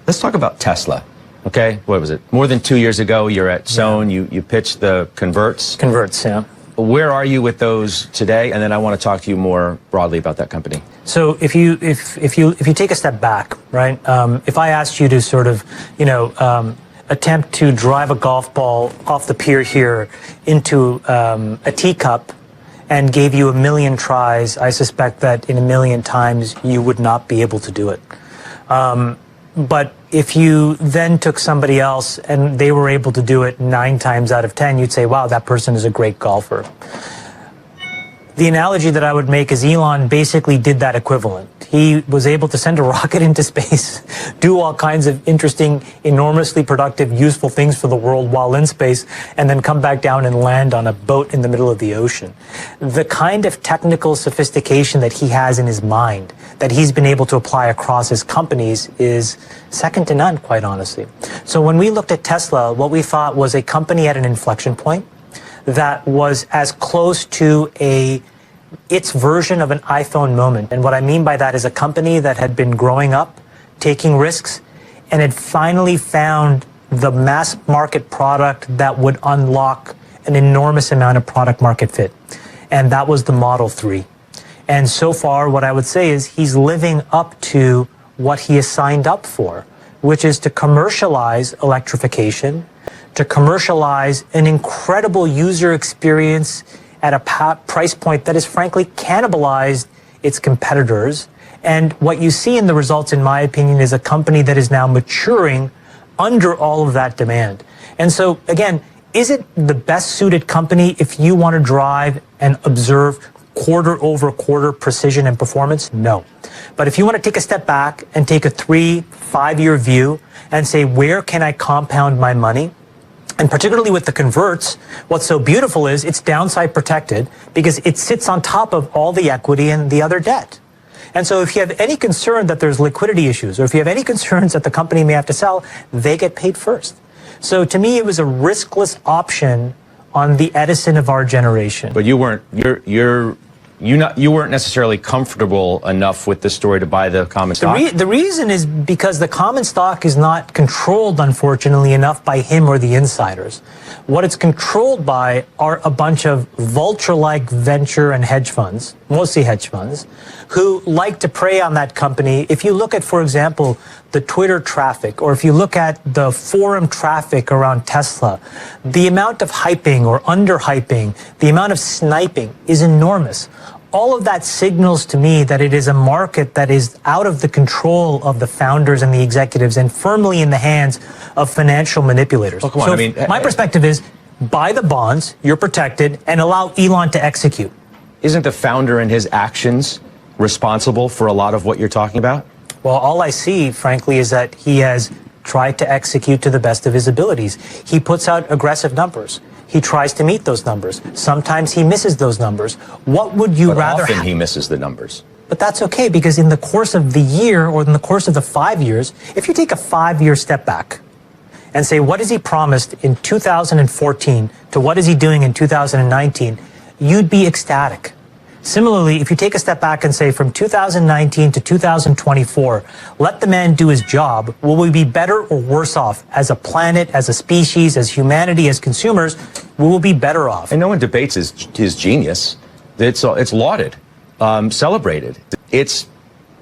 Let's talk about Tesla. Okay, what was it? More than 2 years ago, you're at Sohn. You pitched the converts. Converts, yeah. Where are you with those today? And then I want to talk to you more broadly about that company. So if you take a step back, right? If I asked you to sort of, attempt to drive a golf ball off the pier here into a teacup and gave you 1 million tries, I suspect that in 1 million times you would not be able to do it. But if you then took somebody else and they were able to do it 9 times out of 10, you'd say, wow, that person is a great golfer. The analogy that I would make is Elon basically did that equivalent. He was able to send a rocket into space, do all kinds of interesting, enormously productive, useful things for the world while in space, and then come back down and land on a boat in the middle of the ocean. The kind of technical sophistication that he has in his mind, that he's been able to apply across his companies, is second to none, quite honestly. So when we looked at Tesla, what we thought was a company at an inflection point that was as close to its version of an iPhone moment. And what I mean by that is a company that had been growing up, taking risks, and had finally found the mass market product that would unlock an enormous amount of product market fit. And that was the Model 3. And so far, what I would say is he's living up to what he has signed up for, which is to commercialize electrification, to commercialize an incredible user experience at a price point that has frankly cannibalized its competitors. And what you see in the results, in my opinion, is a company that is now maturing under all of that demand. And so, again, is it the best suited company if you want to drive and observe quarter over quarter precision and performance? No. But if you want to take a step back and take a 3-5 year view and say, where can I compound my money? And particularly with the converts, what's so beautiful is it's downside protected because it sits on top of all the equity and the other debt. And so if you have any concern that there's liquidity issues, or if you have any concerns that the company may have to sell, they get paid first. So to me, it was a riskless option on the Edison of our generation. But you weren't necessarily comfortable enough with the story to buy the common stock? The reason is because the common stock is not controlled, unfortunately, enough by him or the insiders. What it's controlled by are a bunch of vulture-like venture and hedge funds, mostly hedge funds, who like to prey on that company. If you look at, for example, the Twitter traffic, or if you look at the forum traffic around Tesla, the amount of hyping or under-hyping, the amount of sniping is enormous. All of that signals to me that it is a market that is out of the control of the founders and the executives and firmly in the hands of financial manipulators. Well, come on, so I mean, my perspective is buy the bonds, you're protected, and allow Elon to execute. Isn't the founder and his actions responsible for a lot of what you're talking about? Well, all I see, frankly, is that he has tried to execute to the best of his abilities. He puts out aggressive numbers. He tries to meet those numbers. Sometimes he misses those numbers. What would you rather have? Often he misses the numbers. But that's okay, because in the course of the year or in the course of the 5 years, if you take a 5-year step back and say, what has he promised in 2014 to what is he doing in 2019, you'd be ecstatic. Similarly, if you take a step back and say from 2019 to 2024, let the man do his job, will we be better or worse off as a planet, as a species, as humanity, as consumers? We will be better off. And no one debates his genius. It's lauded, celebrated. It's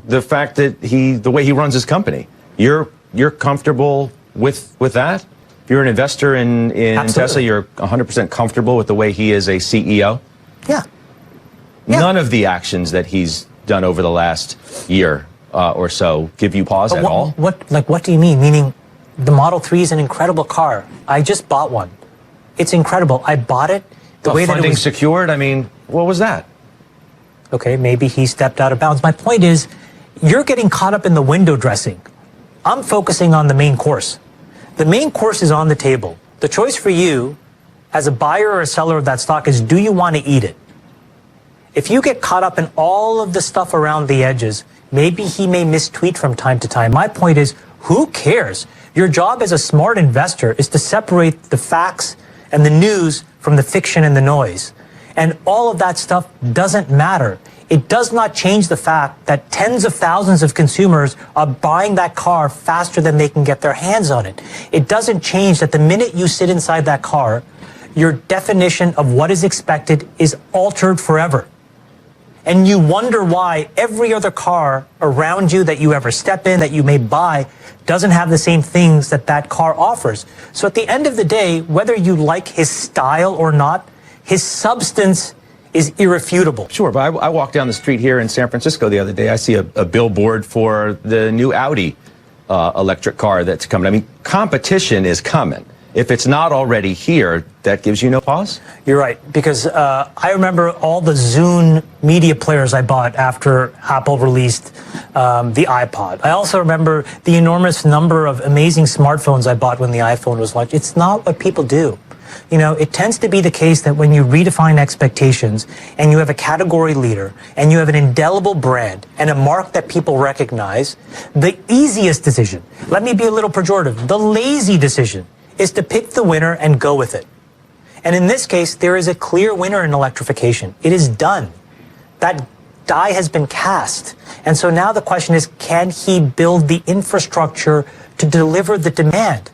the fact that the way he runs his company. You're comfortable with that? If you're an investor in Tesla, you're 100% comfortable with the way he is a CEO? Yeah. None of the actions that he's done over the last year or so give you pause at all? What do you mean? Meaning the Model 3 is an incredible car. I just bought one. It's incredible. I bought it the way that it was... Funding secured? I mean, what was that? Okay, maybe he stepped out of bounds. My point is, you're getting caught up in the window dressing. I'm focusing on the main course. The main course is on the table. The choice for you, as a buyer or a seller of that stock, is do you want to eat it? If you get caught up in all of the stuff around the edges, maybe he may mistweet from time to time. My point is, who cares? Your job as a smart investor is to separate the facts and the news from the fiction and the noise. And all of that stuff doesn't matter it does not change the fact that tens of thousands of consumers are buying that car faster than they can get their hands on it. It doesn't change that the minute you sit inside that car, your definition of what is expected is altered forever. And you wonder why every other car around you that you ever step in, that you may buy, doesn't have the same things that that car offers. So at the end of the day, whether you like his style or not, his substance is irrefutable. Sure, but I walked down the street here in San Francisco the other day. I see a billboard for the new Audi electric car that's coming. I mean, competition is coming. If it's not already here, that gives you no pause? You're right, because I remember all the Zune media players I bought after Apple released the iPod. I also remember the enormous number of amazing smartphones I bought when the iPhone was launched. It's not what people do. You know, it tends to be the case that when you redefine expectations and you have a category leader and you have an indelible brand and a mark that people recognize, the easiest decision, let me be a little pejorative, the lazy decision is to pick the winner and go with it. And in this case, there is a clear winner in electrification. It is done. That die has been cast. And so now the question is, can he build the infrastructure to deliver the demand?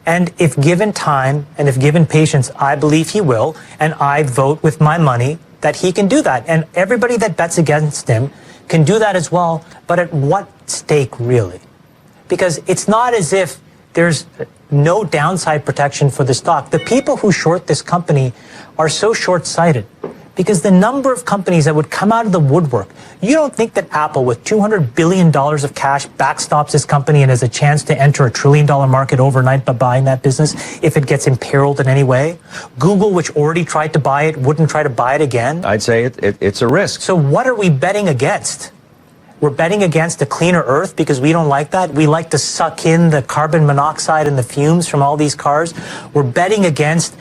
And if given time and if given patience, I believe he will, and I vote with my money that he can do that. And everybody that bets against him can do that as well, but at what stake, really? Because it's not as if there's no downside protection for the stock. The people who short this company are so short-sighted because the number of companies that would come out of the woodwork, you don't think that Apple, with $200 billion of cash, backstops this company and has a chance to enter a $1 trillion market overnight by buying that business if it gets imperiled in any way? Google, which already tried to buy it, wouldn't try to buy it again? I'd say it's a risk. So what are we betting against? We're betting against a cleaner earth because we don't like that. We like to suck in the carbon monoxide and the fumes from all these cars. We're betting against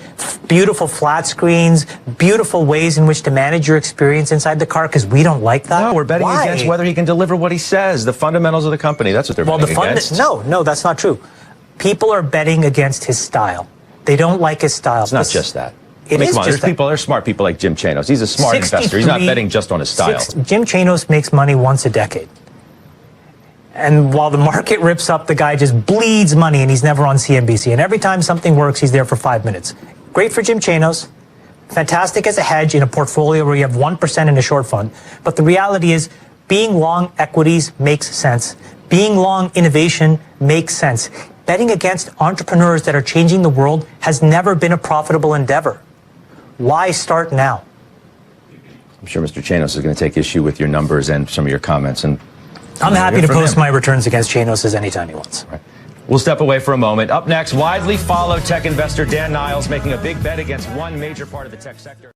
beautiful flat screens, beautiful ways in which to manage your experience inside the car because we don't like that. No, we're betting Why? against whether he can deliver what he says, the fundamentals of the company. That's what they're betting against. No, that's not true. People are betting against his style. They don't like his style. It's not just that. It is just that. There's smart people like Jim Chanos. He's a smart investor. He's not betting just on his style. Jim Chanos makes money once a decade. And while the market rips up, the guy just bleeds money and he's never on CNBC. And every time something works, he's there for 5 minutes. Great for Jim Chanos. Fantastic as a hedge in a portfolio where you have 1% in a short fund. But the reality is being long equities makes sense. Being long innovation makes sense. Betting against entrepreneurs that are changing the world has never been a profitable endeavor. Why start now? I'm sure Mr. Chanos is going to take issue with your numbers and some of your comments. And I'm happy to post my returns against Chanos anytime he wants. Right. We'll step away for a moment. Up next, widely followed tech investor Dan Niles making a big bet against one major part of the tech sector.